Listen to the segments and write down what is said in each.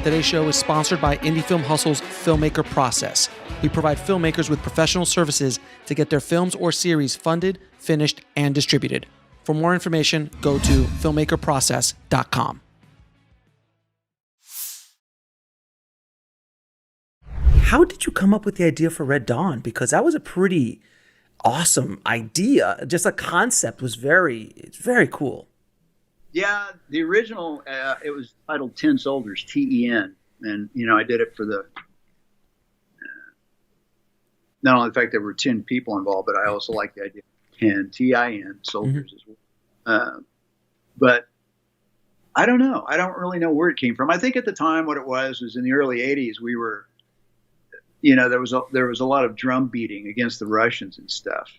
Today's show is sponsored by Indie Film Hustle's Filmmaker process. We provide filmmakers with professional services to get their films or series funded, finished, and distributed. For more information, go to filmmakerprocess.com. How did you come up with the idea for Red Dawn? Because that was a pretty awesome idea. Just a concept was it's very cool. Yeah, the original, it was titled 10 Soldiers, T-E-N. And, I did it for not only the fact there were 10 people involved, but I also like the idea of 10, T-I-N, soldiers as well. But I don't know. I don't really know where it came from. I think at the time what it was in the early 80s, we were, there was a lot of drum beating against the Russians and stuff.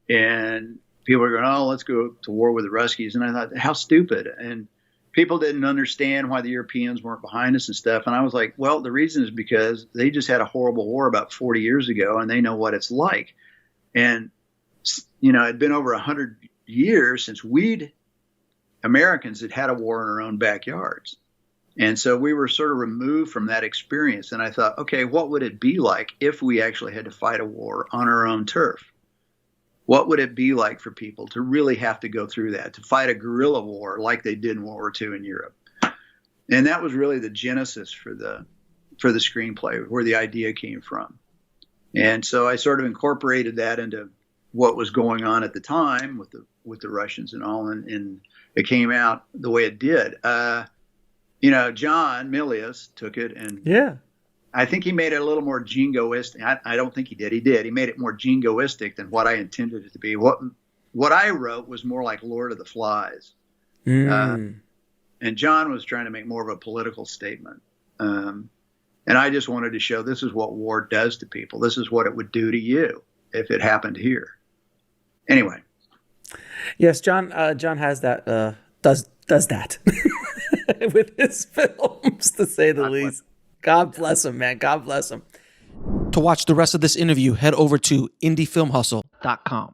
And people were going, oh, let's go to war with the Ruskies. And I thought, how stupid. And people didn't understand why the Europeans weren't behind us and stuff. And I was like, well, the reason is because they just had a horrible war about 40 years ago, and they know what it's like. And, it'd been over 100 years since Americans had a war in our own backyards. And so we were sort of removed from that experience. And I thought, okay, what would it be like if we actually had to fight a war on our own turf? What would it be like for people to really have to go through that, to fight a guerrilla war like they did in World War II in Europe? And that was really the genesis for the screenplay, where the idea came from. And so I sort of incorporated that into what was going on at the time with the Russians and all, and it came out the way it did. John Milius took it, and yeah, I think he made it a little more jingoistic. I don't think he did. He did. He made it more jingoistic than what I intended it to be. What I wrote was more like Lord of the Flies. And John was trying to make more of a political statement. And I just wanted to show this is what war does to people. This is what it would do to you if it happened here. Anyway. Yes, John has that, does that with his films, to say the least. God bless him, man. God bless him. To watch the rest of this interview, head over to indiefilmhustle.com.